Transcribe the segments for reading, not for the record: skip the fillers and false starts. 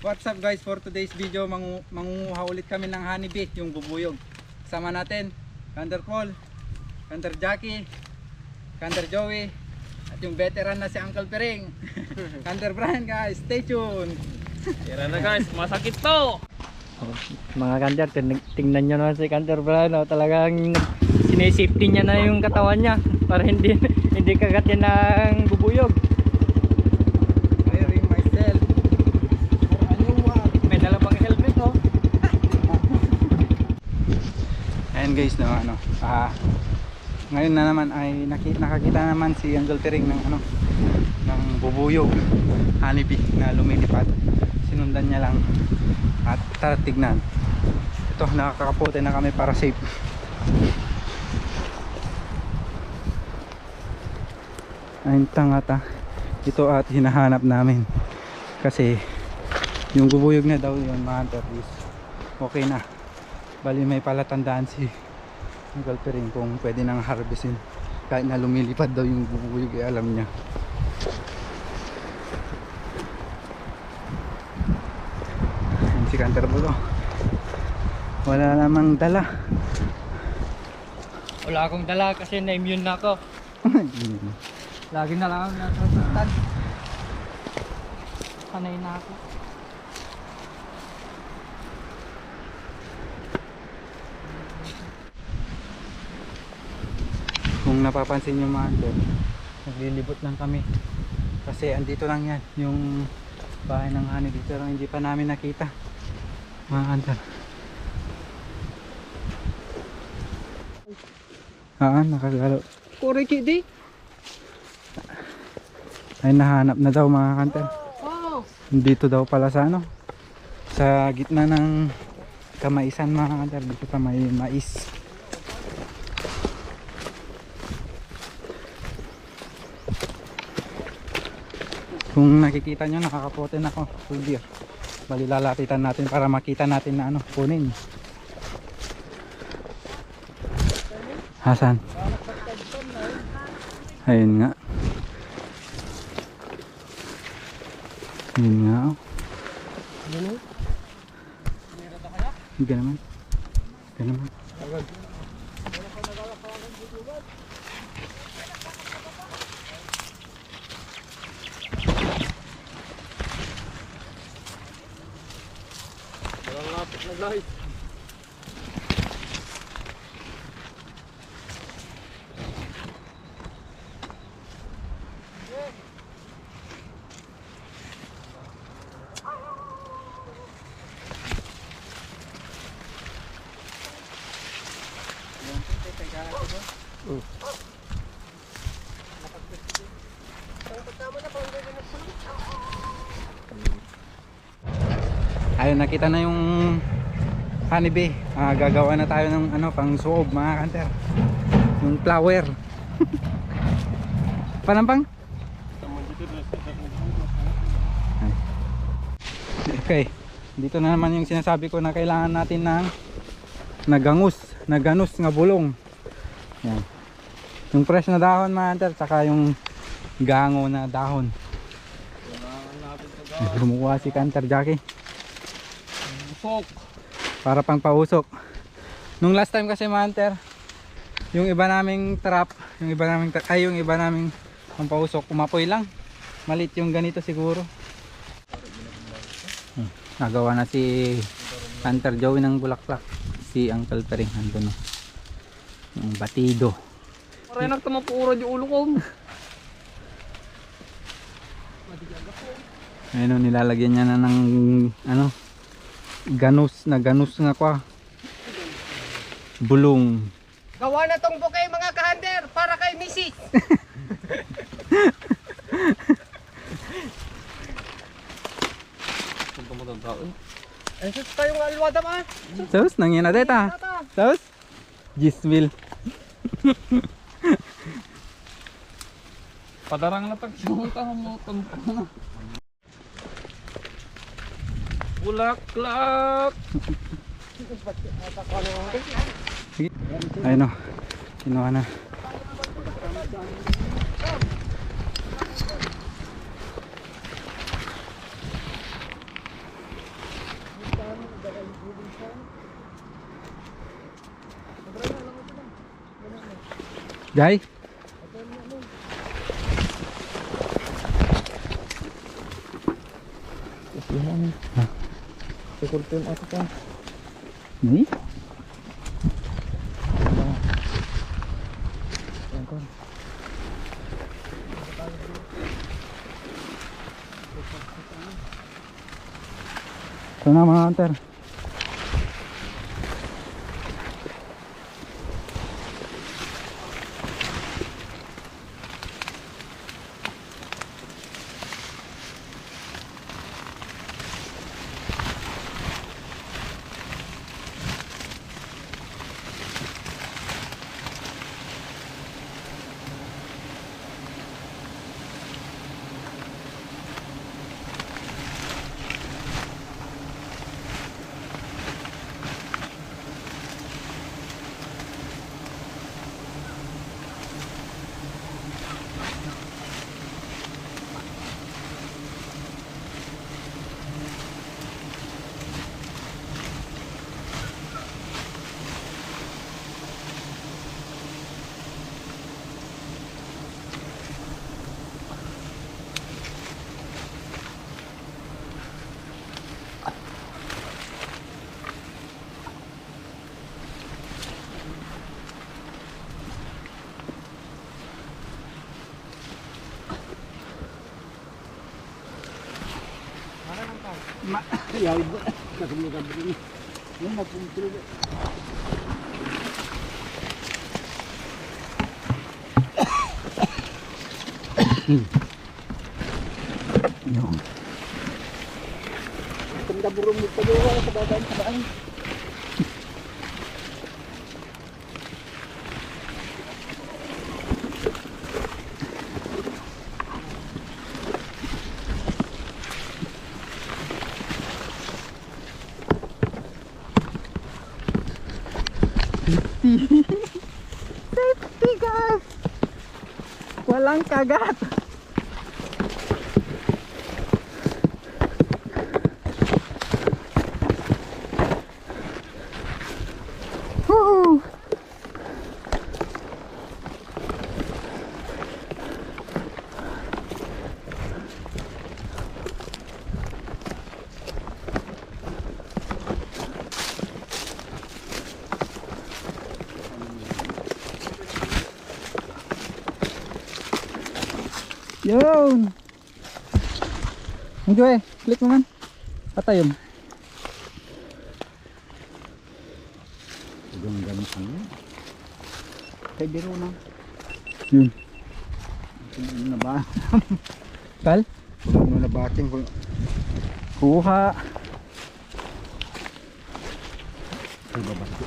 What's up guys, for today's video mangunguha ulit kami ng honeybee, yung bubuyog. Sama natin Kander Paul, Kander Jackie, Kander Joey, at yung veteran na si Uncle Pering. Kander Brian guys, stay tuned. Tira na guys, masakit to. Mga Kander, tingnan nyo naman si Kander Brian, talagang sinisafety niya na yung katawan niya para hindi kagat yan ng bubuyog. Clearing myself for a new one. May dala pang helmet oh. Ayan guys, no, ngayon na naman ay nakakita naman si Uncle Pering ng ng bubuyog, honeybee na lumilipad. Sinundan niya lang at tara tignan. Ito, nakakapote na kami para safe. Ayun, tangata ito at hinahanap namin kasi yung bubuyog na daw yun mga hunter is okay na. Bali may palatandaan si Uncle Pering kung pwede nang harvestin kahit na lumilipad daw yung bubuyog, alam niya. Ayan si Kanter Bulo, wala namang dala. Wala akong dala kasi na-immune na ako. Lagi na lang nasasaktan. Sanay na ako. Kung napapansin nyo mga hunter, naglilibot lang kami kasi andito lang yan yung bahay ng honeybee, pero hindi pa namin nakita mga hunter. Nakagalo. Kuriki di. Ay, nahanap na daw mga hunter. Dito daw pala sa sa gitna ng kamaisan mga hunter, dito sa may mais. Kung nakikita nyo, nakakapote na ako full deer. Bali lalapitan natin para makita natin na kunin. Hasan. Ayun nga. Ayun nga. Higa naman. Higa naman. Lapit na guys. Ayun, nakita na yung honeybee. Gagawa na tayo ng pang suob mga kanter. Yung flower. Panampang? Okay. Dito na naman yung sinasabi ko na kailangan natin ng naganus nga bulong. Yan. Yung fresh na dahon mga kanter, saka yung gango na dahon. Lumukuha si Kanter Jackie. Para pang pausok. Nung last time kasi mga hunter, yung iba naming trap, yung iba naming pang pausok, umapoy lang. Malit yung ganito siguro. Nagawa na si Hunter Joey ng bulaklak. Si Uncle Pering nandun. Yung batido. Para nagtamapura yung ulo ko. Ayun, nilalagyan niya na ng ganus nga kwa bulong. Gawa na tong bouquet mga kahander para kay Mrs. Ay, sus tayong alwada ma. Sus, nangyan na deta. Sus, Gismil. Padarang na tagsunta mo tong. Bulaklak. Ayun o, kinuha na. Jai? Sikulto yung ako pa. Ni? Yan ko. Ito na mga hunter. Yun. Burong mo pa doon sa babaan sa daan. Safety guys! Walang kagat! Woohoo! Yun! Enjoy! Click mo man! Patay yun! Kay biro na. Yun! Ano na ba? Kal? Ano na bating ko? Kuha! Ay babas ko.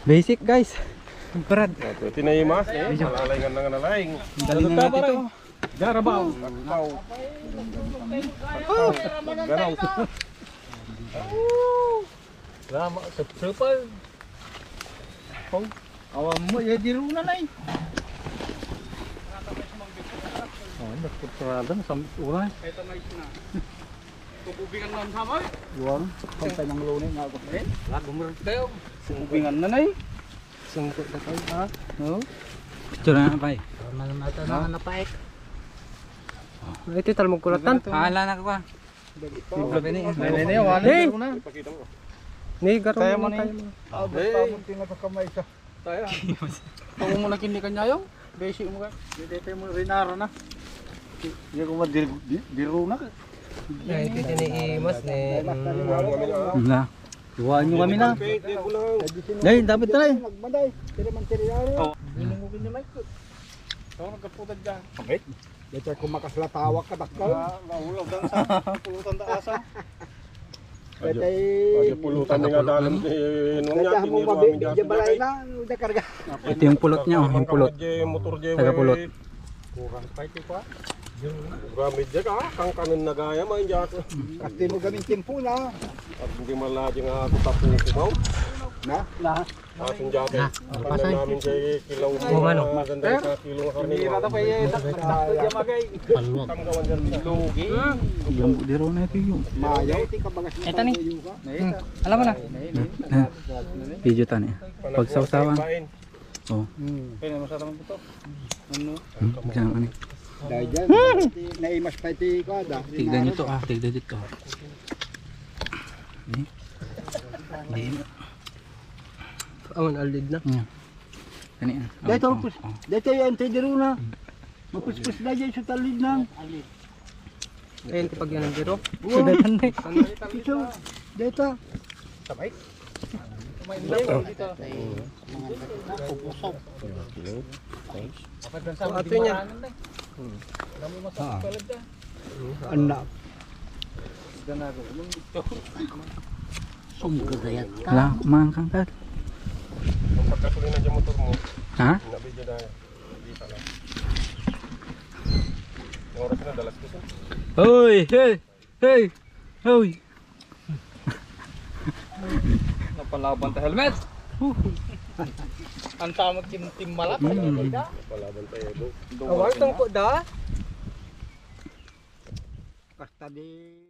Basic guys! Brad! Tinayimas eh, malalaygan na nga nalaing. Galing na natin ito! Garabaw. Garaw. Lama sa super. Awam mo ya diro na nay. Oh, nagputrada sa uray. Ito na ito na. Tububingan lang sama. Yuang, pantay ng lunay nga ako. Lago mo rin tayo. Ubingan na nay. Sungkot na tayo ha. No. Picture na pa eh! Malam ata na napaik. Ito talmog kulatan. Paala na ko pa! Sabi ni Nene, wala diro na. Ipakita mo. Ni garo Tayo mo man tayo. Hey. Tingnan sa kamay sa. Tayo. Kung mo na kindi kanya yung. Basic mo ka. Dito mo rinara na. Di ko madiro na. Ya itu jenis mas nih. Na! Iwan nyo kami na. Dahil dapat na eh. Nagbanday. Tira man tiriyari. Binungugin ni Mike. Ikaw nagkaputad dyan. Okay. Dito kung makaslatawa ka dakal. Mahulaw dan sa pulutan taasa. Dito Aja pulutan nga dalam nung niya mo tiniro mabi. amin Di balay na. Udah karga. Ito yung pulot niya oh, yung pulot. Motor je. Taga pulot. Kurang pa ito pa. Gamit je ka kang kanin nagaya man jak. Kasi mo gamin timpo na. At hindi malaji nga ako tapo kumaw. Asong jacket. Pasan namin sa kilaw mo. Oo, ano? Maganda yung sa kilo ng karne. Tamgawan dyan sa lugi. Yung budiro na ito yung. Ito ni. Alam mo na. Video tani. Pagsawsawan. Pain. Oh. Kaya naman sa tamang ito. Ano? Diyan ano. Naimas pa iti ko ada. Tignan nito ah. Tignan dito. Hindi. Awan alid na. Kani ah. Dito pus. Dito yung antidiro na. Mapuspus na dyan sa talid na. Ayun pag yan ang diro. Sudatan na. Ito. Dito. Ato niya. Anak. Wala, kumain kang kat. Kung pagkasuli na dyan motor mo, Ha? nabidyo na. Hindi pala. Yung oras na, dalas ko sa. Hoy! Hey! Hey! Hoy! Napalaban ta helmet. Ang tamag tim malap. Palaban tayo. Awal tungkol da. Kasta di